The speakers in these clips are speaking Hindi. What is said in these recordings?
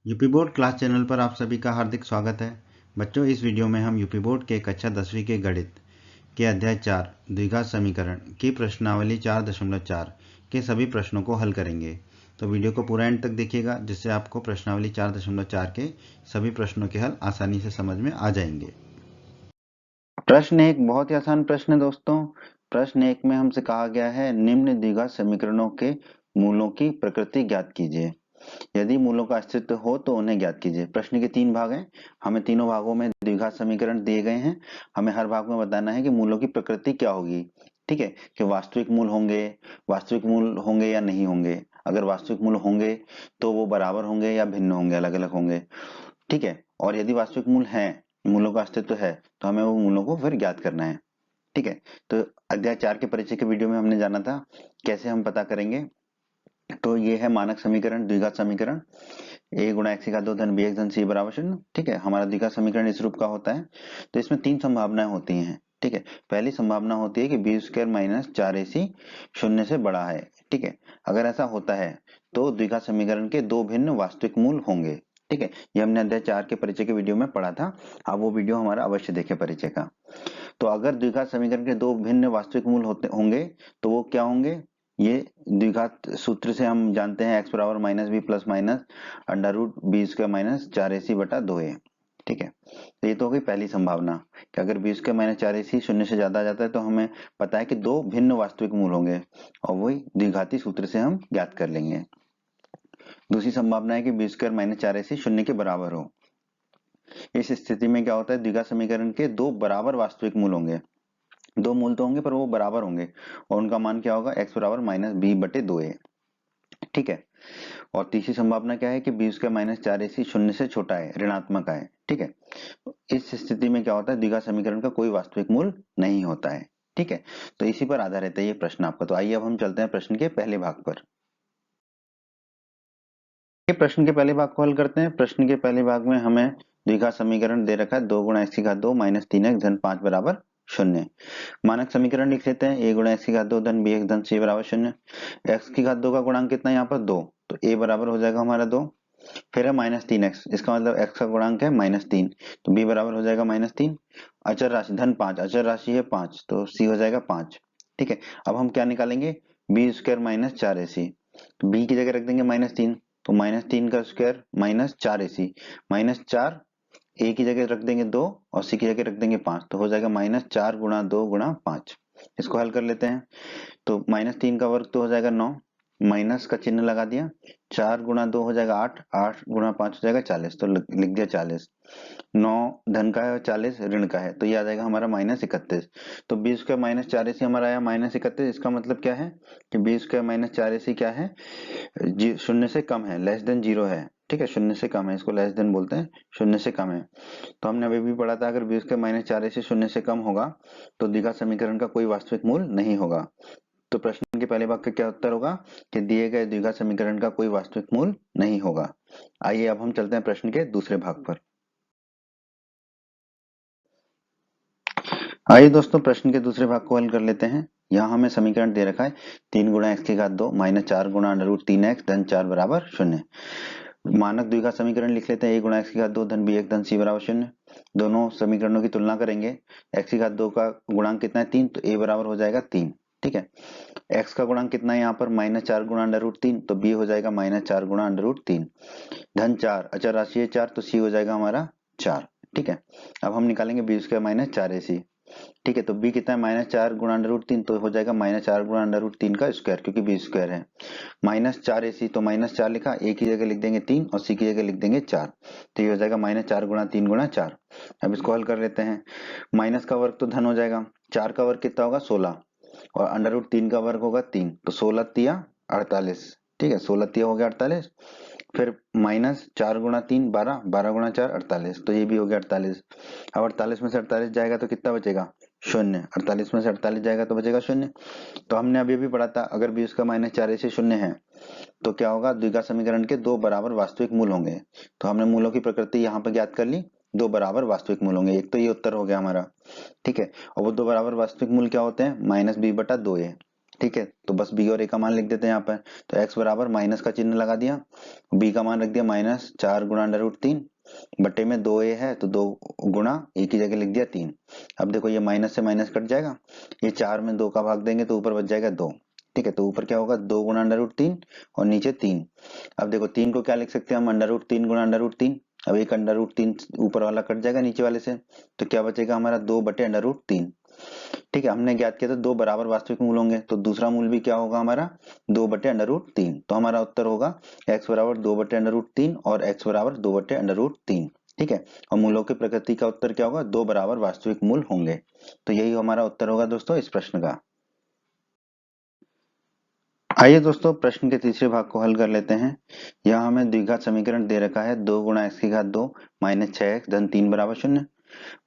यूपी बोर्ड क्लास चैनल पर आप सभी का हार्दिक स्वागत है। बच्चों, इस वीडियो में हम यूपी बोर्ड के कक्षा 10वीं के गणित के अध्याय 4 द्विघात समीकरण की प्रश्नावली 4.4 के सभी प्रश्नों को हल करेंगे। तो वीडियो को पूरा एंड तक देखिएगा, जिससे आपको प्रश्नावली 4.4 के सभी प्रश्नों के हल आसानी से समझ में आ जाएंगे। प्रश्न एक बहुत ही आसान प्रश्न है दोस्तों। प्रश्न एक में हमसे कहा गया है निम्न द्विघात समीकरणों के मूलों की प्रकृति ज्ञात कीजिए। यदि मूलों का अस्तित्व हो तो उन्हें ज्ञात कीजिए। प्रश्न के 3 भाग हैं। हमें तीनों भागों में द्विघात समीकरण दिए गए हैं। हमें हर भाग में बताना है कि मूलों की प्रकृति क्या होगी। ठीक है, कि वास्तविक मूल होंगे या नहीं होंगे। अगर वास्तविक मूल होंगे तो वो बराबर होंगे या भिन्न होंगे, अलग अलग होंगे। ठीक है, और यदि वास्तविक मूल है, मूलों का अस्तित्व है, तो हमें वो मूलों को फिर ज्ञात करना है। ठीक है, तो अध्याय 4 के परिचय के वीडियो में हमने जाना था कैसे हम पता करेंगे। तो ये है मानक समीकरण, द्विघात समीकरण। a गुणा एक्स की घात 2 धन बी एक्स धन सी बराबर 0। ठीक है, हमारा द्विघात समीकरण इस रूप का होता है। तो इसमें 3 संभावनाएं होती हैं। ठीक है, पहली संभावना होती है कि बी स्क्वायर माइनस 4ac शून्य से बड़ा है। ठीक है, अगर ऐसा होता है तो द्विघात समीकरण के दो भिन्न वास्तविक मूल होंगे। ठीक है, ये हमने अध्याय 4 के परिचय के वीडियो में पढ़ा था। आप वो वीडियो हमारा अवश्य देखें परिचय का। तो अगर द्विघात समीकरण के दो भिन्न वास्तविक मूल होंगे तो वो क्या होंगे। ये द्विघात सूत्र से हम जानते हैं, एक्स बराबर minus B plus minus under root B square minus 4ac बटा 2a। ठीक है, तो ये तो हो गई पहली संभावना कि अगर बी स्क्वायर माइनस 4ac शून्य से ज्यादा आ जाता है तो हमें पता है कि दो भिन्न वास्तविक मूल होंगे और वही द्विघाती सूत्र से हम ज्ञात कर लेंगे। दूसरी संभावना है कि बी स्क्वायर माइनस 4ac शून्य के बराबर हो। इस स्थिति में क्या होता है, द्विघात समीकरण के दो बराबर वास्तविक मूल होंगे। दो मूल तो होंगे पर वो बराबर होंगे और उनका मान क्या होगा, एक्स बराबर माइनस बी बटे 2a। ठीक है, और तीसरी संभावना क्या है कि बी स्क्वायर माइनस 4ac शून्य से छोटा है, ऋणात्मक है। ठीक है, इस स्थिति में क्या होता है, द्विघात समीकरण का कोई वास्तविक मूल नहीं होता है। ठीक है, तो इसी पर आधारित है ये प्रश्न आपका। तो आइए अब हम चलते हैं प्रश्न के पहले भाग पर। ये प्रश्न के पहले भाग को हल करते हैं। प्रश्न के पहले भाग में हमें द्विघात समीकरण दे रखा है 2 गुणा एक्स की घात 2 माइनस 3x धन 5 बराबर 0। मानक समीकरण लिख लेते हैं, a गुणा एक्स की घात 2 धन बी एक्स धन सी बराबर 0। एक्स की घात 2 का गुणांक कितना है यहाँ पर 2, तो a बराबर हो जाएगा हमारा 2। फिर है माइनस 3x, इसका मतलब x का गुणांक है -3, तो b बराबर हो जाएगा -3। अचर राशि धन 5, अचर राशि है 5, तो c हो जाएगा 5। ठीक है, अब हम क्या निकालेंगे, बी स्क्वायर माइनस 4ac। तो b की जगह रख देंगे -3, तो -3 का स्क्वायर माइनस 4ac, -4 a की जगह रख देंगे 2 और c की जगह रख देंगे 5, तो हो जाएगा -4 गुणा 2 गुणा 5। इसको हल कर लेते हैं। तो -3 का वर्ग तो हो जाएगा 9, माइनस का चिन्ह लगा दिया, 4 गुणा 2 हो जाएगा 8, 8 गुणा 5 हो जाएगा 40, तो लिख दिया 40। 9 धन का है और 40 ऋण का है, तो ये आ जाएगा हमारा -31। तो बी स्क्वायर माइनस 4ac हमारा आया -31। इसका मतलब क्या है कि बी स्क्वायर माइनस 4ac क्या है, शून्य से कम है, लेस देन जीरो है। ठीक है, शून्य से कम है, इसको लेस देन बोलते हैं, शून्य से कम है। तो हमने अभी भी पढ़ा था, अगर बी स्क्वायर माइनस 4ac शून्य से कम होगा तो द्विघात समीकरण का कोई वास्तविक मूल नहीं होगा। तो प्रश्न के पहले भाग का क्या उत्तर होगा कि दिए गए द्विघात समीकरण का कोई वास्तविक मूल नहीं होगा। आइए अब हम चलते हैं प्रश्न के दूसरे भाग पर। आइए दोस्तों, प्रश्न के दूसरे भाग को हल कर लेते हैं। यहाँ हमें समीकरण दे रखा है 3 गुणा एक्स की घात 2 माइनस 4 गुणा अंडर रूट 3x धन 4 बराबर 0। मानक द्विघात समीकरण लिख लेते हैं, a गुणा एक्स की घात 2 धन बी एक्स धन सी बराबर 0। दोनों समीकरणों की तुलना करेंगे। एक्स की घात 2 का गुणांक कितना है 3, तो a बराबर हो जाएगा 3। ठीक है, x का गुणांक कितना है यहाँ पर -4 गुणा अंडर रूट 3, तो b हो जाएगा -4 गुणा अंडर रूट 3 धन 4, अचर राशि है 4, तो c हो जाएगा हमारा 4। ठीक है, अब हम निकालेंगे बी स्क्वायर माइनस 4ac। ठीक है, तो b कितना है -4 गुणा अंडर रूट 3, तो हो जाएगा -4 गुणा अंडर रूट 3 का स्क्वायर, क्योंकि b स्क्वायर है। -4ac, तो -4 लिखा, a की जगह लिख देंगे 3 और c की जगह लिख देंगे 4, तो ये हो जाएगा -4 गुणा 3 गुणा 4। अब इसको हल कर लेते हैं। माइनस का वर्ग तो धन हो जाएगा, 4 का वर्ग कितना होगा 16 और अंडर रूट 3 का वर्ग होगा 3, तो 16 तिया 48। ठीक है, 16 तिया हो गया 48। फिर -4 गुणा 3 12, 12 गुणा 4 48, तो ये भी हो गया 48। अब 48 में से 48 जाएगा तो कितना बचेगा, शून्य। 48 में से 48 जाएगा तो बचेगा शून्य। तो हमने अभी भी पढ़ा था, अगर भी उसका -4 से शून्य है तो क्या होगा, द्विघात समीकरण के दो बराबर वास्तविक मूल होंगे। तो हमने मूलों की प्रकृति यहाँ पे ज्ञात कर ली, दो बराबर वास्तविक मूल होंगे। एक तो ये उत्तर हो गया हमारा। ठीक है, और वो दो बराबर वास्तविक मूल क्या होते हैं, -b बटा 2a। ठीक है, तो बस बी और ए का मान लिख देते हैं यहाँ पर। तो एक्स बराबर माइनस का चिन्ह लगा दिया, बी का मान रख दिया माइनस 4 गुणा अंडर रूट 3 बटे में 2a है तो 2 गुणा ए की जगह लिख दिया 3। अब देखो ये माइनस से माइनस कट जाएगा, ये 4 में 2 का भाग देंगे तो ऊपर बच जाएगा 2। ठीक है, तो ऊपर क्या होगा 2 गुणा अंडर रूट 3 और नीचे 3। अब देखो 3 को क्या लिख सकते हैं हम, अंडर रूट 3 गुणा अंडर रूट 3। अब एक अंडर रूट 3 ऊपर वाला कट जाएगा नीचे वाले से, तो क्या बचेगा हमारा 2 बटे अंडर रूट 3। ठीक है, हमने ज्ञात किया था दो बराबर वास्तविक मूल होंगे, तो दूसरा मूल भी क्या होगा हमारा 2 बटे अंडर रूट 3। तो हमारा उत्तर होगा x बराबर 2 बटे अंडर रूट 3 और x बराबर 2 बटे अंडर रूट 3। ठीक है, और मूलों की प्रकृति का उत्तर क्या होगा, दो बराबर वास्तविक मूल होंगे। तो यही हमारा उत्तर होगा दोस्तों इस प्रश्न का। आइए दोस्तों प्रश्न के तीसरे भाग को हल कर लेते हैं। यहाँ हमें द्विघात समीकरण दे रखा है 2 गुणा एक्स की घात 2 माइनस 6x धन 3 बराबर 0।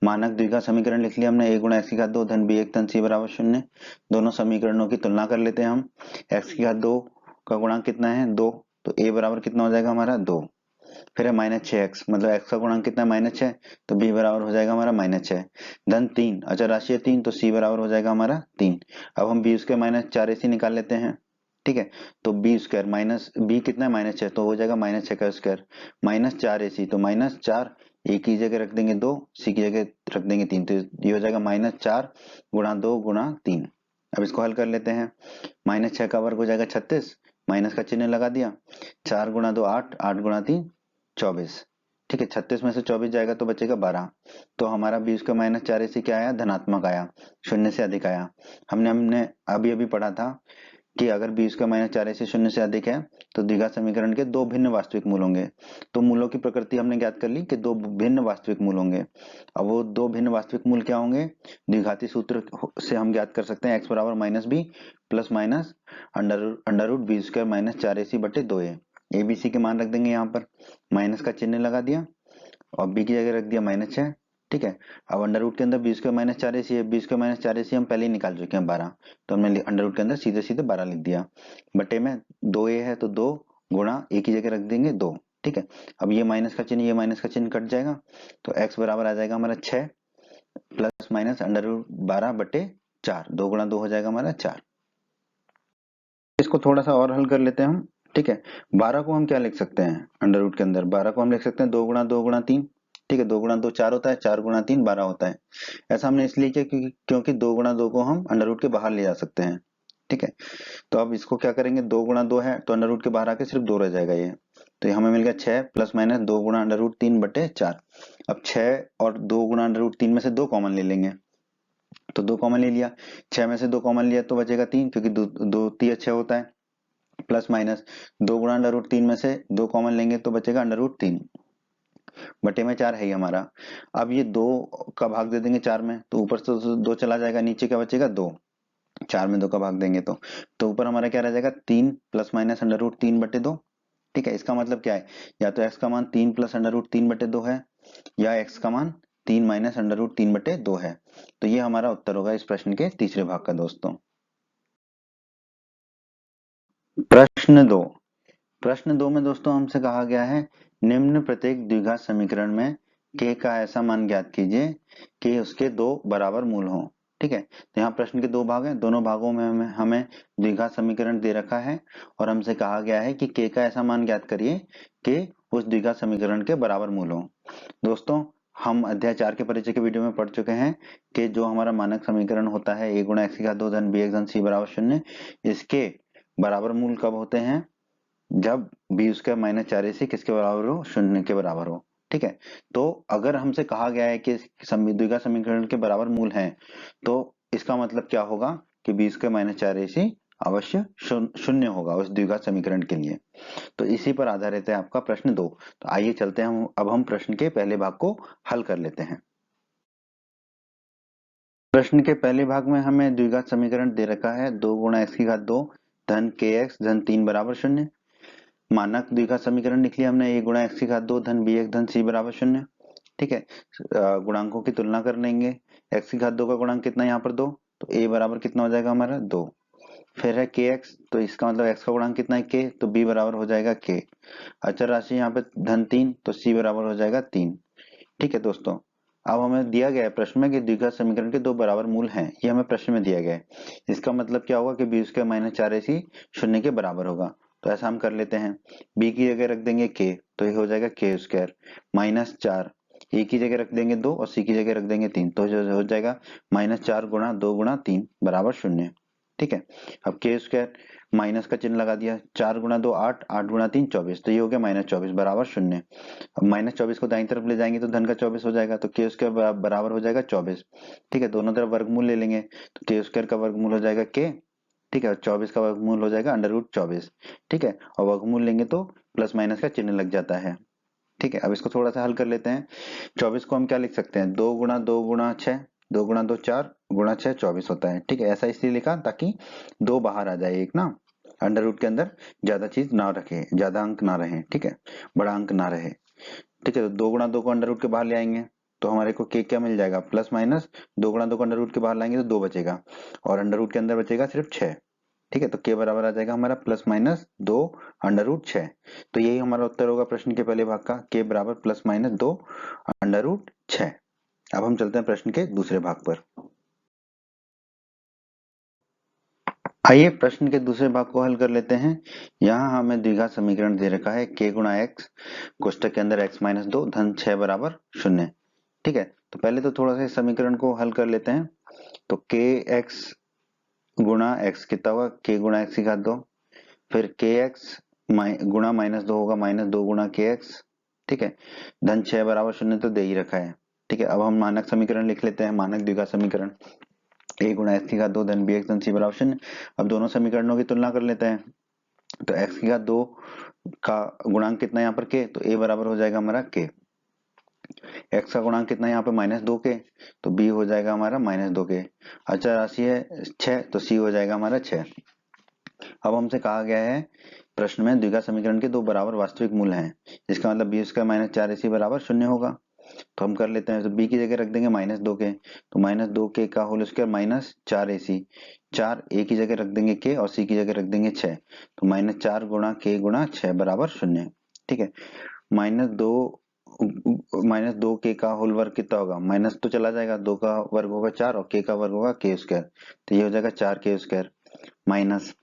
मानक द्विघात समीकरण लिख लिया हमने, a गुणा एक्स की घात 2 धन b 1 धन c बराबर 0। दोनों समीकरणों की तुलना कर लेते हैं हम। एक्स की घात 2 का गुणांक कितना है 2, तो a बराबर कितना हो जाएगा हमारा 2। फिर है माइनस 6x, मतलब x का गुणांक कितना है -6, तो b बराबर हो जाएगा हमारा -6 धन 3, अचर राशि है 3 तो c बराबर हो जाएगा हमारा 3। अब हम b उसके -4ac निकाल लेते हैं। ठीक है, तो बी स्क्वायर माइनस बी कितना है -6, तो हो जाएगा -6 का स्क्वायर -4ac, तो -4 ए की जगह रख देंगे 2, सी की जगह रख देंगे 3, तो ये हो जाएगा -4 गुणा 2 गुणा 3। अब इसको हल कर लेते हैं। -6 का वर्ग हो जाएगा 36, माइनस का चिन्ह लगा दिया, 4 गुणा 2 8, 8 गुणा 3 24। ठीक है, 36 में से 24 जाएगा तो बचेगा 12। तो हमारा बी उसका -4ac क्या आया, धनात्मक आया, शून्य से अधिक आया। हमने हमने अभी अभी पढ़ा था कि अगर b उसका -4ac शून्य से अधिक है तो द्विघात समीकरण के दो भिन्न वास्तविक मूल होंगे। तो मूलों की प्रकृति हमने ज्ञात कर ली कि दो भिन्न वास्तविक मूल होंगे। अब वो दो भिन्न वास्तविक मूल क्या होंगे, द्विघाती सूत्र से हम ज्ञात कर सकते हैं x बराबर -b plus minus under root B square -4ac बटे 2a। ए बी सी के मान रख देंगे यहाँ पर, माइनस का चिन्ह लगा दिया और b की जगह रख दिया -6। ठीक है, अब अंडर रूट के अंदर बी स्क्वायर -4ac है, बी स्क्वायर -4ac हम पहले ही निकाल चुके हैं 12, तो हमने अंडर रूट के अंदर सीधे सीधे 12 लिख दिया। बटे में 2a है तो 2 गुणा a की जगह रख देंगे 2। ठीक है, अब ये माइनस का चिन्ह ये माइनस का चिन्ह कट जाएगा, तो x बराबर आ जाएगा हमारा 6 प्लस माइनस अंडर रूट 12 बटे 4, 2 गुणा 2 हो जाएगा हमारा 4। इसको थोड़ा सा और हल कर लेते हैं हम। ठीक है, 12 को हम क्या लिख सकते हैं, अंडर रूट के अंदर 12 को हम लिख सकते हैं 2 गुणा 2 गुणा 3। ठीक है, 2 गुणा 2 4 होता है, 4 गुणा 3 12 होता है। ऐसा हमने इसलिए किया क्योंकि 2 गुणा 2 को हम अंडर रूट के बाहर ले जा सकते हैं। ठीक है, तो अब इसको क्या करेंगे, 2 गुणा 2 है तो अंडर रूट के बाहर आके सिर्फ 2 रह जाएगा ये, तो ये हमें मिल गया 6 प्लस माइनस 2 गुणा अंडर रूट 3 बटे 4। अब 6 और 2 गुणा अंडर रूट 3 में से 2 कॉमन ले लेंगे, तो 2 कॉमन ले लिया, 6 में से 2 कॉमन लिया तो बचेगा 3, क्योंकि 2 3 6 होता है, प्लस माइनस 2 गुणा अंडर रूट 3 में से 2 कॉमन लेंगे तो बचेगा अंडर रूट 3 बटे में 4 है ही हमारा। अब ये 2 का भाग दे देंगे 4 में, तो ऊपर से 2 चला जाएगा, नीचे क्या बचेगा 2, 4 में 2 का भाग देंगे तो ऊपर हमारा क्या रह जाएगा 3 प्लस माइनस अंडर रूट 3 बटे 2। ठीक है, इसका मतलब क्या है, या तो x का मान 3 प्लस अंडर रूट 3 बटे 2 है, या x का मान 3 माइनस अंडर रूट 3 बटे 2 है। तो ये हमारा उत्तर होगा इस प्रश्न के तीसरे भाग का दोस्तों। प्रश्न 2 में दोस्तों हमसे कहा गया है निम्न प्रत्येक द्विघात समीकरण में k का ऐसा मान ज्ञात कीजिए कि उसके दो बराबर मूल हों। ठीक है, तो यहाँ प्रश्न के दो भाग हैं, दोनों भागों में हमें द्विघात समीकरण दे रखा है और हमसे कहा गया है कि k का ऐसा मान ज्ञात करिए कि उस द्विघात समीकरण के बराबर मूल हों। दोस्तों हम अध्याय 4 के परिचय के वीडियो में पढ़ चुके हैं कि जो हमारा मानक समीकरण होता है a गुणा एक्स की घात 2 धन b धन c बराबर 0, इसके बराबर मूल कब होते हैं, जब बी स्क्वायर -4ac किसके बराबर हो, शून्य के बराबर हो। ठीक है, तो अगर हमसे कहा गया है कि द्विघात समीकरण के बराबर मूल हैं, तो इसका मतलब क्या होगा कि बी स्क्वायर -4ac अवश्य शून्य होगा उस द्विघात समीकरण के लिए। तो इसी पर आधारित है आपका प्रश्न 2। तो आइए चलते हैं अब हम प्रश्न के पहले भाग को हल कर लेते हैं। प्रश्न के पहले भाग में हमें द्विघात समीकरण दे रखा है 2 गुणा एक्स की घात 2 धन के एक्स धन 3 बराबर 0। मानक द्विघात समीकरण लिख लिया हमने, a गुणा एक्स की घात 2 धन b 1 धन c बराबर 0। ठीक है, गुणांकों की तुलना कर लेंगे, x की घात 2 का गुणांक कितना है यहाँ पर 2, तो a बराबर कितना हो जाएगा हमारा 2। फिर है kx, तो इसका मतलब x का गुणांक कितना है k, तो b बराबर हो जाएगा k। अचर राशि यहाँ पे धन 3, तो c बराबर हो जाएगा 3। ठीक है दोस्तों, अब हमें दिया गया है प्रश्न में कि द्विघात समीकरण के दो बराबर मूल हैं, ये हमें प्रश्न में दिया गया है। इसका मतलब क्या होगा कि बी स्क्वायर माइनस 4ac शून्य के बराबर होगा। तो ऐसा हम कर लेते हैं, बी की जगह रख देंगे के, तो ये हो जाएगा के स्क्वायर माइनस 4, ए की जगह रख देंगे 2 और सी की जगह रख देंगे 3, तो हो जाएगा माइनस 4 गुणा 2 गुणा 3 बराबर 0। ठीक है, अब के स्क्वायर माइनस का चिन्ह लगा दिया, 4 गुणा 2 8, 8 गुणा 3 24, तो ये हो गया माइनस 24 बराबर 0। अब माइनस 24 को दाईं तरफ ले जाएंगे तो धन का 24 हो जाएगा, तो के स्क्वायर बराबर हो जाएगा 24। ठीक है, दोनों तरफ वर्गमूल ले लेंगे, तो के स्क्वायर का वर्गमूल हो जाएगा के, ठीक है, और 24 का वर्गमूल हो जाएगा अंडर रूट 24। ठीक है, और वर्गमूल लेंगे तो प्लस माइनस का चिन्ह लग जाता है। ठीक है, अब इसको थोड़ा सा हल कर लेते हैं। 24 को हम क्या लिख सकते हैं, 2 गुणा 6, 2 गुणा 2 4 गुणा 6 24 होता है। ठीक है, ऐसा इसलिए लिखा ताकि 2 बाहर आ जाए एक ना, अंडर रूट के अंदर ज्यादा चीज ना रखे, ज्यादा अंक ना रहे। ठीक है, बड़ा अंक ना रहे। ठीक है, तो 2 गुणा 2 को अंडर रूट के बाहर ले आएंगे तो हमारे को के क्या मिल जाएगा, प्लस माइनस 2 गुणा 2 को अंडर रूट के बाहर लाएंगे तो 2 बचेगा, और अंडर रूट के अंदर बचेगा सिर्फ 6। ठीक है, तो के बराबर आ जाएगा हमारा प्लस माइनस 2 अंडर रूट 6। तो यही हमारा उत्तर होगा प्रश्न के पहले भाग का, के बराबर प्लस माइनस 2 अंडर रूट 6। अब हम चलते हैं प्रश्न के दूसरे भाग पर। आइए प्रश्न के दूसरे भाग को हल कर लेते हैं। यहाँ हमें द्विघात समीकरण दे रखा है k गुणा एक्स कोष्टक के अंदर x माइनस 2 धन 6 बराबर 0। ठीक है, तो पहले तो थोड़ा सा इस समीकरण को हल कर लेते हैं। तो के एक्स गुणा एक्स कितना होगा, k गुणा एक्स की घात 2, फिर के एक्स गुणा माइनस 2 होगा माइनस 2 गुणा के एक्स। ठीक है, धन 6 बराबर 0 तो दे ही रखा है। ठीक है, अब हम मानक समीकरण लिख लेते हैं, मानक द्विघात समीकरण a गुणा एक्स की घात 2 धन बी एक्स धन सी बराबर 0। अब दोनों समीकरणों की तुलना कर लेते हैं। तो x की घात 2 का गुणांक कितना यहाँ पर k, तो a बराबर हो जाएगा हमारा k। x का गुणांक कितना यहाँ पे माइनस 2k, तो b हो जाएगा हमारा माइनस 2k। अचर राशि है 6, तो c हो जाएगा हमारा 6। अब हमसे कहा गया है प्रश्न में द्विघात समीकरण के दो बराबर वास्तविक मूल हैं, जिसका मतलब बी स्क्वायर माइनस 4ac बराबर 0 होगा। तो हम कर लेते हैं, तो b की जगह रख देंगे माइनस 2k, तो माइनस 2k का whole square minus 4ac, 4 a की जगह रख देंगे k और c की जगह रख देंगे 6, तो माइनस 4 गुणा k गुणा 6 बराबर 0। ठीक है, माइनस दो के का होल वर्ग कितना होगा, माइनस तो चला जाएगा, 2 का वर्ग होगा 4 और k का वर्ग होगा k स्क्वायर, तो ये हो जाएगा 4k स्क्वायर माइनस,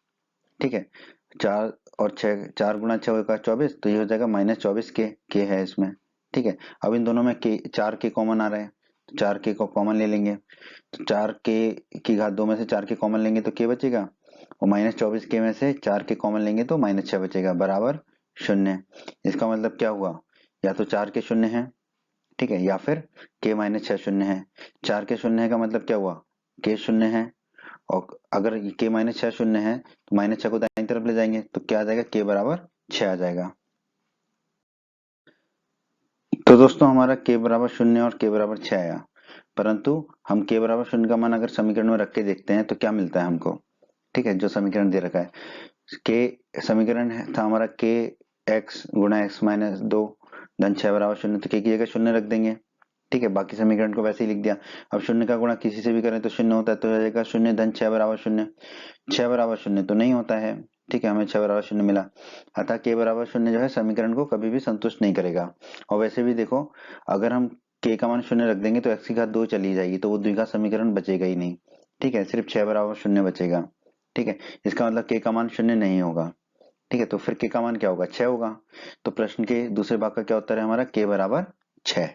ठीक है, 4 और 6, 4 गुणा 6 होगा 24, तो ये हो जाएगा माइनस 24 के है इसमें। ठीक है, अब इन दोनों में के 4 के कॉमन आ रहे हैं, तो 4 के को कॉमन ले लेंगे, तो 4 के की घात 2 में से 4 के कॉमन लेंगे तो के बचेगा, और माइनस 24 के में से 4 के कॉमन लेंगे तो माइनस 6 बचेगा बराबर 0। इसका मतलब क्या हुआ, या तो 4 के शून्य है, ठीक है, या फिर के माइनस 6 शून्य है। 4 के शून्य है का मतलब क्या हुआ, के शून्य है, और अगर के माइनस 6 शून्य है तो माइनस 6 को दाईं तरफ ले जाएंगे तो क्या आ जाएगा, के बराबर 6 आ जाएगा। तो दोस्तों हमारा के बराबर 0 और के बराबर 6 आया, परंतु हम के बराबर 0 का मान अगर समीकरण में रख के देखते हैं तो क्या मिलता है हमको। ठीक है, जो समीकरण दे रखा है, के समीकरण था हमारा के एक्स गुणा एक्स माइनस 2 धन 6 बराबर 0, तो के की जगह 0 रख देंगे। ठीक है, बाकी समीकरण को वैसे ही लिख दिया। अब 0 का गुणा किसी से भी करें तो 0 होता है, तो हो जाएगा 0 धन 6 बराबर 0। 6 बराबर 0 तो नहीं होता है। ठीक है, हमें 6 बराबर 0 मिला, अतः के बराबर 0 जो है समीकरण को कभी भी संतुष्ट नहीं करेगा। और वैसे भी देखो, अगर हम के का मान 0 रख देंगे तो एक्स की घात 2 चली जाएगी, तो वो द्विघात समीकरण बचेगा ही नहीं। ठीक है, सिर्फ 6 बराबर 0 बचेगा। ठीक है, इसका मतलब के का मान 0 नहीं होगा। ठीक है, तो फिर के का मान क्या होगा, 6 होगा। तो प्रश्न के दूसरे भाग का क्या उत्तर है हमारा, के बराबर 6।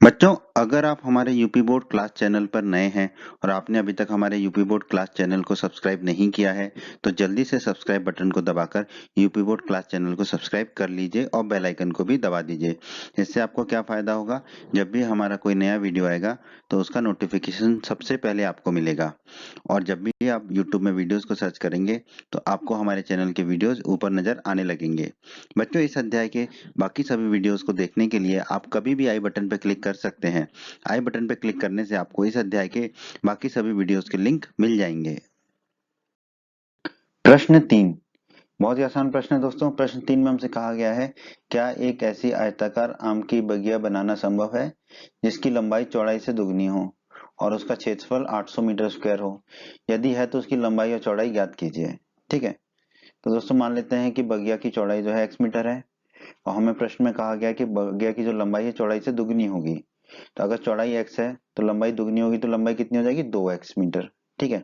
बच्चों, अगर आप हमारे यूपी बोर्ड क्लास चैनल पर नए हैं और आपने अभी तक हमारे यूपी बोर्ड क्लास चैनल को सब्सक्राइब नहीं किया है, तो जल्दी से सब्सक्राइब बटन को दबाकर यूपी बोर्ड क्लास चैनल को सब्सक्राइब कर लीजिए और बेल आइकन को भी दबा दीजिए। इससे आपको क्या फायदा होगा, जब भी हमारा कोई नया वीडियो आएगा तो उसका नोटिफिकेशन सबसे पहले आपको मिलेगा, और जब भी आप यूट्यूब में वीडियोज को सर्च करेंगे तो आपको हमारे चैनल के वीडियोज ऊपर नजर आने लगेंगे। बच्चों, इस अध्याय के बाकी सभी वीडियोस को देखने के लिए आप कभी भी आई बटन पर क्लिक कर सकते हैं। आई बटन पर क्लिक करने से आपको इस अध्याय के बाकी सभी वीडियोस के लिंक मिल जाएंगे। प्रश्न 3 बहुत ही आसान प्रश्न है दोस्तों। प्रश्न 3 में हमसे कहा गया है, क्या एक ऐसी आयताकार आम की बगिया बनाना संभव है जिसकी लंबाई चौड़ाई से दुगनी हो और उसका क्षेत्रफल 800 मीटर स्क्वायर हो। यदि है तो उसकी लंबाई और चौड़ाई ज्ञात कीजिए। ठीक है, तो दोस्तों मान लेते हैं कि बगिया की चौड़ाई जो है x मीटर है और हमें प्रश्न में कहा गया कि बगिया की जो लंबाई है चौड़ाई से दुगनी होगी। तो अगर चौड़ाई x है तो लंबाई दुगनी होगी, तो लंबाई कितनी हो जाएगी 2x मीटर। ठीक है,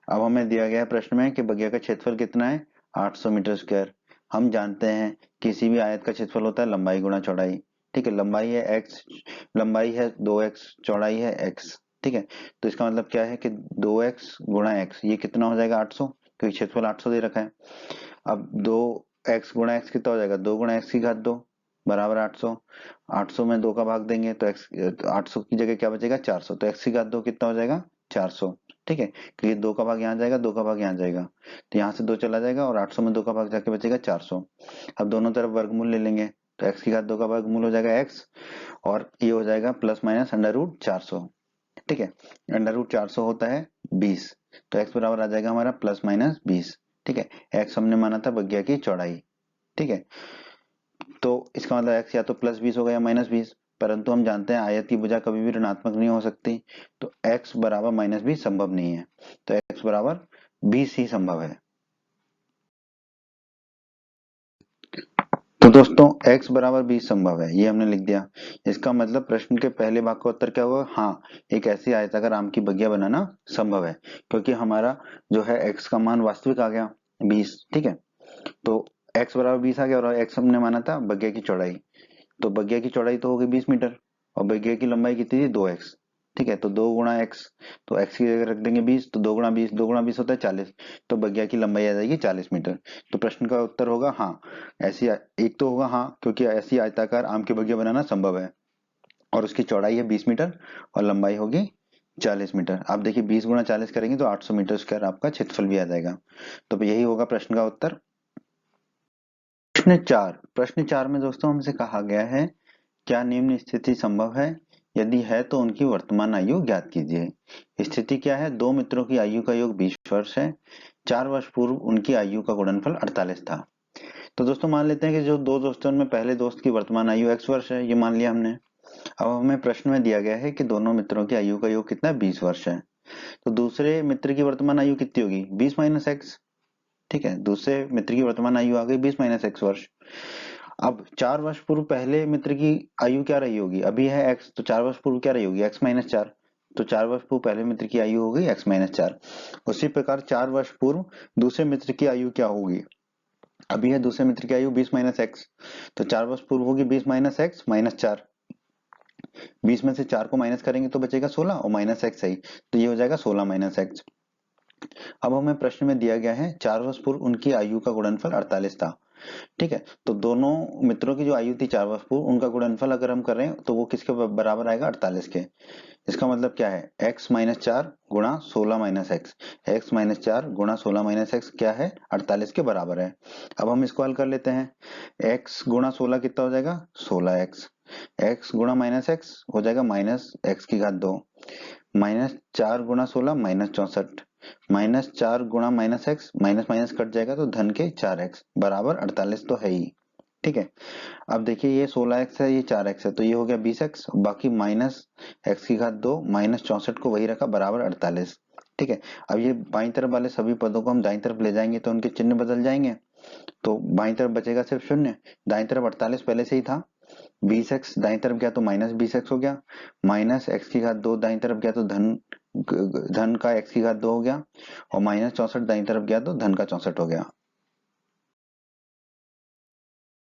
अब हमें दिया गया है प्रश्न में कि बगिया का क्षेत्रफल कितना है 800 मीटर स्क्वायर। हम जानते हैं किसी भी आयत का क्षेत्रफल होता है लंबाई गुणा चौड़ाई। ठीक है, लंबाई है x, लंबाई है 2x, चौड़ाई है x। ठीक है, तो इसका मतलब क्या है कि 2x गुणा x ये कितना हो जाएगा 800, क्योंकि क्षेत्रफल 800 दे रखा है। अब 2x गुणा x कितना हो जाएगा 2 गुणा x की घात 2 बराबर 800। 800 में 2 का भाग देंगे तो x 800 की जगह क्या बचेगा 400, तो x की घात 2 कितना हो जाएगा 400। ठीक है, क्योंकि 2 का भाग यहाँ जाएगा 2 का भाग यहाँ जाएगा, तो यहाँ से 2 चला जाएगा और 800 में 2 का भाग जाके बचेगा 400। अब दोनों तरफ वर्गमूल ले लेंगे तो x की घात 2 का वर्गमूल हो जाएगा x, और ये हो जाएगा प्लस माइनस अंडर रूट 400। ठीक है, अंडर रूट 400 होता है 20, तो x बराबर आ जाएगा हमारा प्लस माइनस 20। ठीक है, x हमने माना था बगिया की चौड़ाई। ठीक है, तो इसका मतलब x या तो प्लस 20 होगा या माइनस 20, परंतु हम जानते हैं आयत की भुजा कभी भी ऋणात्मक नहीं हो सकती, तो x बराबर माइनस 20 संभव नहीं है, तो x बराबर 20 ही संभव है। तो दोस्तों x बराबर 20 संभव है, ये हमने लिख दिया। इसका मतलब प्रश्न के पहले भाग का उत्तर क्या हुआ, हाँ एक ऐसी आयताकार आम की बगिया बनाना संभव है, क्योंकि हमारा जो है x का मान वास्तविक आ गया 20। ठीक है, तो x बराबर 20 आ गया और x हमने माना था बगिया की चौड़ाई, तो बगिया की चौड़ाई तो हो गई 20 मीटर और बगिया की लंबाई कितनी थी 2x। ठीक है, तो 2 गुणा x, तो x की जगह रख देंगे 20, तो 2 गुणा 20, 2 गुणा 20 होता है 40, तो बगिया की लंबाई आ जाएगी 40 मीटर। तो प्रश्न का उत्तर होगा हाँ, ऐसी एक तो होगा हाँ, क्योंकि ऐसी आयताकार आम की बगिया बनाना संभव है और उसकी चौड़ाई है 20 मीटर और लंबाई होगी 40 मीटर। आप देखिए 20 गुणा 40 करेंगे तो 800 मीटर स्क्वायर आपका क्षेत्रफल भी आ जाएगा। तो यही होगा प्रश्न का उत्तर। प्रश्न 4 में दोस्तों हमसे कहा गया है क्या निम्न स्थिति संभव है, यदि है तो उनकी वर्तमान आयु ज्ञात कीजिए। स्थिति क्या है, दो मित्रों की आयु का योग 20 वर्ष है, 4 वर्ष पूर्व उनकी आयु का गुणनफल 48 था। तो दोस्तों मान लेते हैं कि जो दो दोस्तों में पहले दोस्त की वर्तमान आयु x वर्ष है, ये मान लिया हमने। अब हमें प्रश्न में दिया गया है कि दोनों मित्रों की आयु का योग कितना 20 वर्ष है, तो दूसरे मित्र की वर्तमान आयु कितनी होगी 20 माइनस एक्स। ठीक है, दूसरे मित्र की वर्तमान आयु आ गई 20 माइनस एक्स वर्ष। अब 4 वर्ष पूर्व पहले मित्र की आयु क्या रही होगी, अभी है x, तो 4 वर्ष पूर्व क्या रही होगी x माइनस 4, तो 4 वर्ष पूर्व पहले मित्र की आयु हो गई x माइनस 4। उसी प्रकार 4 वर्ष पूर्व दूसरे मित्र की आयु क्या होगी, अभी है दूसरे मित्र की आयु 20 माइनस एक्स, तो 4 वर्ष पूर्व होगी 20 माइनस एक्स माइनस 4, 20 में से 4 को माइनस करेंगे तो बचेगा 16 और माइनस एक्स है, तो ये हो जाएगा 16 माइनस एक्स। अब हमें प्रश्न में दिया गया है 4 वर्ष पूर्व उनकी आयु का गुणनफल 48 था। ठीक है, तो दोनों मित्रों की जो आयु थी 4 वर्ष पूर्व, उनका गुणनफल अगर हम कर रहे हैं तो वो किसके बराबर आएगा 48 के। इसका मतलब क्या है x माइनस 4 गुणा 16 माइनस एक्स, एक्स माइनस 4 गुणा 16 माइनस एक्स क्या है 48 के बराबर है। अब हम इसको हल कर लेते हैं, x गुणा 16 कितना हो जाएगा 16x, x गुणा माइनस एक्स हो जाएगा माइनस एक्स की घात 2, माइनस 4 गुणा 16 माइनस 64, माइनस 4 गुणा minus x, minus minus cut जाएगा तो धन के 4x बराबर 48 तो है ही। ठीक है, अब देखिए ये 16x है ये 4x है, तो ये हो गया 20x, बाकी माइनस एक्स की घात 2 माइनस 64 को वही रखा बराबर 48। ठीक है, अब ये बाईं तरफ वाले सभी पदों को हम दाईं तरफ ले जाएंगे तो उनके चिन्ह बदल जाएंगे, तो बाईं तरफ बचेगा सिर्फ शून्य, दाईं तरफ 48 पहले से ही था, 20x दाईं तरफ गया तो माइनस 20x हो गया, माइनस एक्स की घात 2 दाईं तरफ गया तो धन का x की घात 2 हो गया, और माइनस 64 दाईं तरफ गया तो धन का 64 हो गया।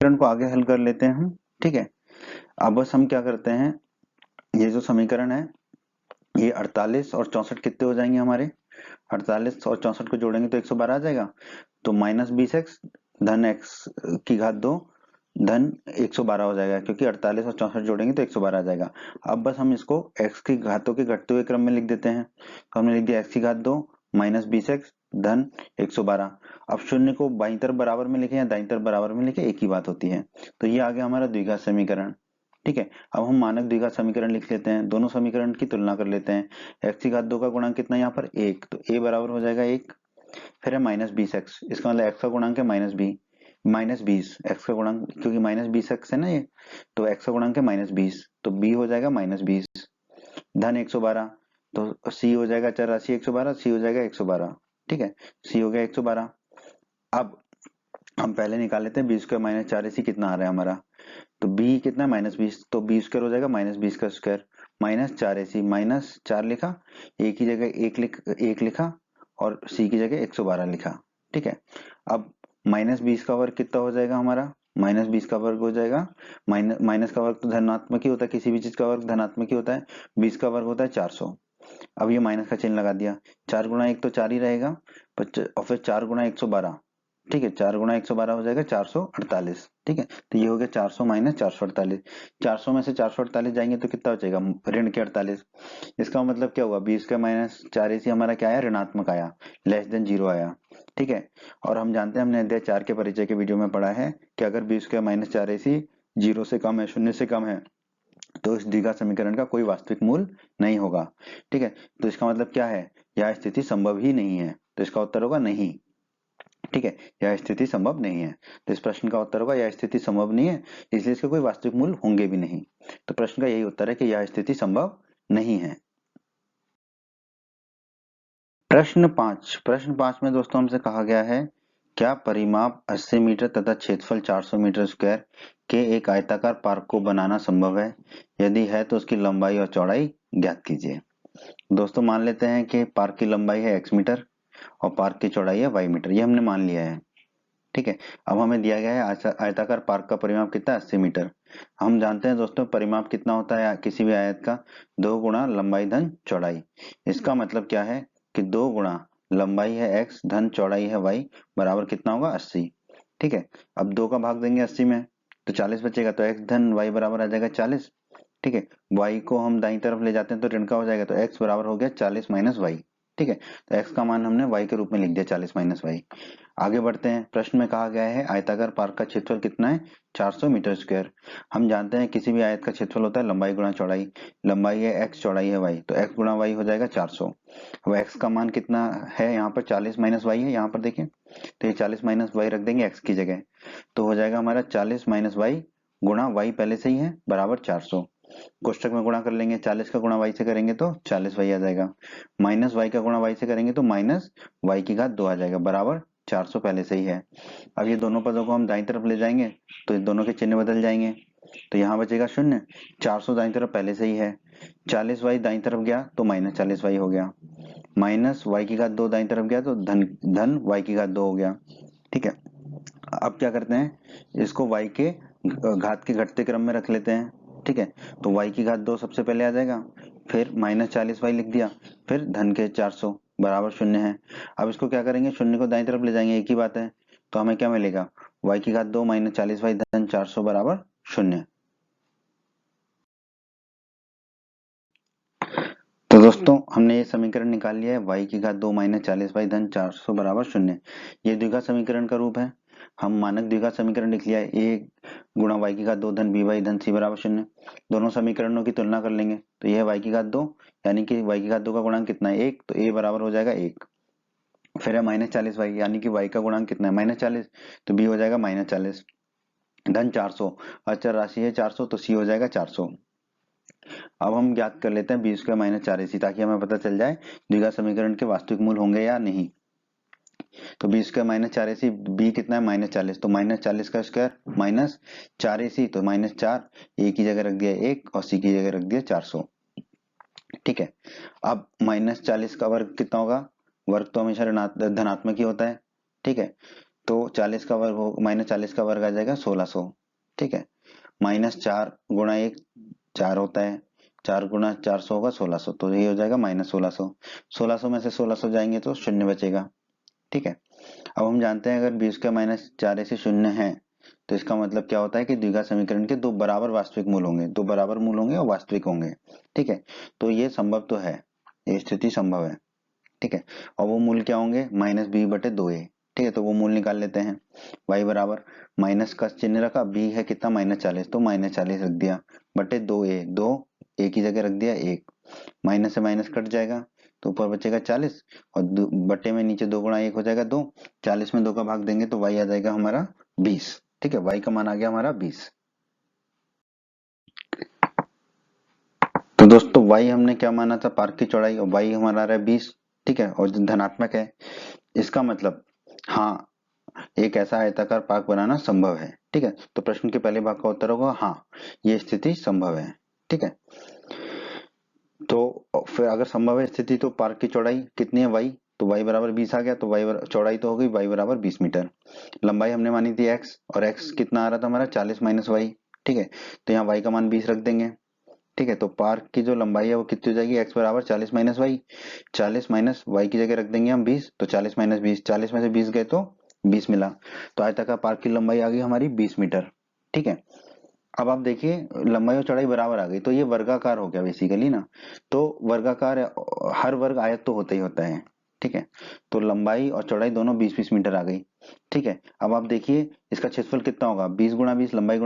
समीकरण को आगे हल कर लेते हैं हम। ठीक है, अब बस हम क्या करते हैं, ये जो समीकरण है ये 48 और 64 कितने हो जाएंगे हमारे, 48 और 64 को जोड़ेंगे तो 112 आ जाएगा, तो माइनस 20x धन x की घात 2 धन 112 हो जाएगा, क्योंकि 48 और 64 जोड़ेंगे तो 112 आ जाएगा। अब बस हम इसको x की घातों के घटते हुए क्रम में लिख देते हैं, तो हमने लिख दिया x की घात 2 माइनस 20x धन 112। अब शून्य को बाईं तरफ बराबर में लिखे या दाईं तरफ बराबर में लिखे एक ही बात होती है, तो ये आ गया हमारा द्विघात समीकरण। ठीक है, अब हम मानक द्विघात समीकरण लिख लेते हैं, दोनों समीकरण की तुलना कर लेते हैं। x की घात 2 का गुणांक कितना है यहाँ पर 1, तो a बराबर हो जाएगा 1, फिर है माइनस 20x, इसका मतलब x का गुणांक है माइनस 20, x का गुणांक क्योंकि माइनस 20x है ना ये, तो x का गुणांक है माइनस 20, तो b हो जाएगा माइनस 20 धन 112, तो c हो जाएगा चौरासी 112, c हो जाएगा 112। ठीक है, c हो गया 112। अब हम पहले निकाल लेते हैं बी स्क्वायर माइनस 4ac कितना आ रहा है हमारा, तो b कितना है -20, तो बी स्क्वायर हो जाएगा -20 का स्क्वायर माइनस 4ac, -4 लिखा, a की जगह 1 लिखा और c की जगह 112 लिखा। ठीक है, अब -20 का वर्ग कितना हो जाएगा हमारा, -20 का वर्ग हो जाएगा, माइनस का वर्ग तो धनात्मक ही होता है, किसी भी चीज का वर्ग धनात्मक ही होता है, 20 का वर्ग होता है 400। अब ये माइनस का चिन्ह लगा दिया, 4 गुणा 1 तो 4 ही रहेगा, और फिर 4 गुणा 112, ठीक है, 4 गुणा 112 हो जाएगा 448। ठीक है, तो ये हो गया 400 माइनस 448, 400 में से 448 जाएंगे तो कितना बचेगा, ऋण के 48। इसका मतलब क्या हुआ, 20 का माइनस 4ac हमारा क्या आया, ऋणात्मक आया, लेस देन 0 आया। ठीक है, और हम जानते हैं, हमने अध्याय 4 के परिचय के वीडियो में पढ़ा है कि अगर 20 का माइनस 4ac 0 से कम है, शून्य से कम है, तो इस द्विघात समीकरण का कोई वास्तविक मूल नहीं होगा। ठीक है, तो इसका मतलब क्या है, यह स्थिति संभव ही नहीं है, तो इसका उत्तर होगा नहीं। ठीक है, यह स्थिति संभव नहीं है, तो इस प्रश्न का उत्तर होगा यह स्थिति संभव नहीं है, इसलिए इसके कोई वास्तविक मूल होंगे भी नहीं। तो प्रश्न का यही उत्तर है कि यह स्थिति संभव नहीं है। प्रश्न 5 में दोस्तों हमसे कहा गया है, क्या परिमाप 80 मीटर तथा क्षेत्रफल 400 मीटर स्क्वायर के एक आयताकार पार्क को बनाना संभव है, यदि है तो उसकी लंबाई और चौड़ाई ज्ञात कीजिए। दोस्तों मान लेते हैं कि पार्क की लंबाई है x मीटर और पार्क की चौड़ाई है y मीटर, ये हमने मान लिया है। ठीक है, अब हमें दिया गया है आयताकार पार्क का परिमाप कितना है, 80 मीटर। हम जानते हैं दोस्तों परिमाप कितना होता है किसी भी आयत का, 2 गुणा लंबाई धन चौड़ाई। इसका मतलब क्या है कि 2 गुणा लंबाई है x धन चौड़ाई है y बराबर कितना होगा, 80। ठीक है, अब 2 का भाग देंगे 80 में तो 40 बचेगा, तो x धन y बराबर आ जाएगा 40। ठीक है, y को हम दाईं तरफ ले जाते हैं तो ऋण का हो जाएगा, तो x बराबर हो गया 40 माइनस वाई। ठीक है, तो x का मान हमने y के रूप में लिख दिया 40 माइनस वाई। आगे बढ़ते हैं, प्रश्न में कहा गया है आयताकार पार्क का क्षेत्रफल कितना है, 400 मीटर स्क्वायर। हम जानते हैं किसी भी आयत का क्षेत्रफल होता है लंबाई गुणा चौड़ाई, लंबाई है x चौड़ाई है y, तो x गुणा y हो जाएगा 400। अब x का मान कितना है यहाँ पर, 40 माइनस वाई है, यहाँ पर देखिए, तो ये 40 माइनस वाई रख देंगे x की जगह, तो हो जाएगा हमारा 40 माइनस वाई गुणा y पहले से ही है बराबर 400। कोष्टक में गुणा कर लेंगे, 40 का गुणा y से करेंगे तो 40y आ जाएगा, माइनस y का गुणा y से करेंगे तो माइनस y की घात 2 आ जाएगा, बराबर 400 पहले से ही है। अब ये दोनों पदों को हम दाईं तरफ ले जाएंगे तो इन दोनों के चिन्ह बदल जाएंगे, तो यहाँ बचेगा शून्य, 400 दाईं तरफ पहले से ही है, 40y दाईं तरफ गया तो माइनस 40y हो गया, माइनस y की घात 2 दाईं तरफ गया तो धन y की घात 2 हो गया। ठीक है, अब क्या करते हैं, इसको y के घात के घटते क्रम में रख लेते हैं। ठीक है, तो y की घात 2 सबसे पहले आ जाएगा, फिर माइनस 40y लिख दिया, फिर धन के 400 बराबर शून्य है। अब इसको क्या करेंगे, शून्य को दाईं तरफ ले जाएंगे, एक ही बात है, तो हमें क्या मिलेगा, y की घात 2 माइनस 40y धन 400 बराबर शून्य। तो दोस्तों हमने ये समीकरण निकाल लिया है, y की घात 2 माइनस 40y धन 400 बराबर शून्य। ये द्विघात समीकरण का रूप है। हम मानक द्विघात समीकरण लिख लिया है, a गुणा y की घात 2 धन by धन c बराबर शून्य। दोनों समीकरणों की तुलना कर लेंगे, तो यह y की घात 2 यानी कि y की घात 2 का गुणांक कितना है, 1, तो a बराबर हो जाएगा 1। फिर है माइनस 40y यानी कि y का गुणांक कितना है, -40, तो b हो जाएगा -40 धन 400, अचर राशि है 400 तो c हो जाएगा 400। अब हम ज्ञात कर लेते हैं बी स्क्वायर माइनस 4ac, ताकि हमें पता चल जाए द्विघात समीकरण के वास्तविक मूल होंगे या नहीं। तो B square minus 4ac, B कितना है -40, तो -40 का स्क्वायर माइनस 4ac, तो -4, a की जगह रख दिया 1 और c की जगह रख दिया 400। ठीक है, अब -40 का वर्ग कितना होगा, वर्ग तो हमेशा धनात्मक ही होता है। ठीक है, तो 40 का वर्ग -40 का वर्ग आ जाएगा 1600। ठीक है, -4 गुणा 1 4 होता है, 4 गुणा 400 होगा 1600, तो ये हो जाएगा -1600। 1600 में से 1600 जाएंगे तो शून्य बचेगा। ठीक है, अब हम जानते हैं अगर बी स्क्वायर माइनस 4ac शून्य है, तो इसका मतलब क्या होता है कि द्विघात समीकरण के दो बराबर वास्तविक मूल होंगे, दो बराबर मूल होंगे और वास्तविक होंगे। ठीक है, तो ये संभव तो है, ये स्थिति संभव है। ठीक है, और वो मूल क्या होंगे, -b/2a। ठीक है, तो वो मूल निकाल लेते हैं, y बराबर माइनस का चिन्ह रखा, b है कितना -40, तो -40 रख दिया, बटे 2a, 2 a की जगह रख दिया 1, माइनस से माइनस कट जाएगा तो ऊपर बचेगा 40 और बटे में नीचे 2 गुणा 1 हो जाएगा 2, 40 में 2 का भाग देंगे तो y आ जाएगा हमारा 20। ठीक है, y का मान आ गया हमारा 20। तो दोस्तों y हमने क्या माना था, पार्क की चौड़ाई, और y हमारा आ रहा है 20। ठीक है, और धनात्मक है, इसका मतलब हाँ एक ऐसा आयताकार पार्क बनाना संभव है। ठीक है, तो प्रश्न के पहले भाग का उत्तर होगा हाँ, ये स्थिति संभव है। ठीक है, तो फिर अगर संभव है स्थिति तो पार्क की चौड़ाई कितनी है y, तो y बराबर 20 आ गया, तो चौड़ाई तो हो गई y बराबर 20 मीटर। लंबाई हमने मानी थी x, और x कितना आ रहा था हमारा 40 माइनस वाई। ठीक है, तो यहाँ y का मान 20 रख देंगे। ठीक है, तो पार्क की जो लंबाई है वो कितनी हो जाएगी, x बराबर 40 माइनस वाई। 40 माइनस वाई की जगह रख देंगे हम 20, तो 40 माइनस 20, 40 में से 20 गए तो 20 मिला। तो आयताकार पार्क की लंबाई आ गई हमारी 20 मीटर। ठीक है, अब आप देखिए लंबाई और चौड़ाई बराबर आ गई, तो ये वर्गाकार हो गया बेसिकली ना। तो वर्गाकार, हर वर्ग आयत तो होता ही होता है। ठीक है, तो लंबाई और चौड़ाई दोनों 20-20 मीटर आ गई। ठीक है, अब आप देखिए इसका क्षेत्रफल कितना होगा, 20 गुणा 20, लंबाई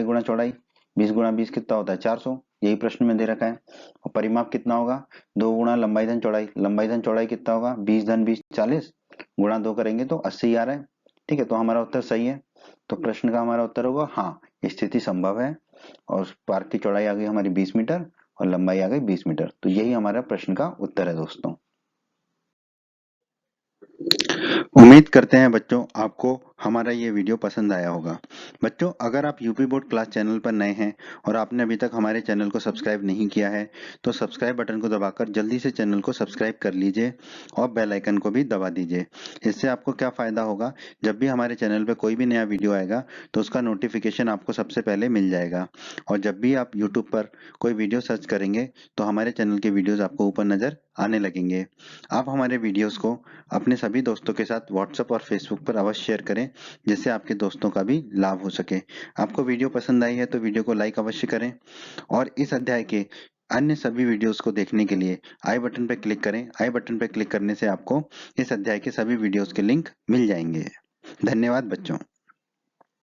गुणा चौड़ाई, 20 गुणा 20 कितना होता है 400, यही प्रश्न में दे रखा है। और परिमाप कितना होगा, 2 गुणा लंबाई धन चौड़ाई, लंबाई धन चौड़ाई कितना होगा 20 धन 20 40, गुणा 2 करेंगे तो 80 आ रहा है। ठीक है, तो हमारा उत्तर सही है। तो प्रश्न का हमारा उत्तर होगा हाँ, स्थिति संभव है, और पार्क की चौड़ाई आ गई हमारी 20 मीटर और लंबाई आ गई 20 मीटर। तो यही हमारा प्रश्न का उत्तर है दोस्तों। उम्मीद करते हैं बच्चों आपको हमारा ये वीडियो पसंद आया होगा। बच्चों, अगर आप यूपी बोर्ड क्लास चैनल पर नए हैं और आपने अभी तक हमारे चैनल को सब्सक्राइब नहीं किया है, तो सब्सक्राइब बटन को दबाकर जल्दी से चैनल को सब्सक्राइब कर लीजिए और बेल आइकन को भी दबा दीजिए। इससे आपको क्या फ़ायदा होगा, जब भी हमारे चैनल पर कोई भी नया वीडियो आएगा तो उसका नोटिफिकेशन आपको सबसे पहले मिल जाएगा। और जब भी आप यूट्यूब पर कोई वीडियो सर्च करेंगे तो हमारे चैनल के वीडियोज़ आपको ऊपर नज़र आने लगेंगे। आप हमारे वीडियोज़ को अपने सभी दोस्तों के साथ व्हाट्सएप और फेसबुक पर अवश्य शेयर करें, जिससे आपके दोस्तों का भी लाभ हो सके। आपको वीडियो पसंद आई है तो वीडियो को लाइक अवश्य करें, और इस अध्याय के अन्य सभी वीडियोस को देखने के लिए आई बटन पर क्लिक करें। आई बटन पर क्लिक करने से आपको इस अध्याय के सभी वीडियोस के लिंक मिल जाएंगे। धन्यवाद बच्चों।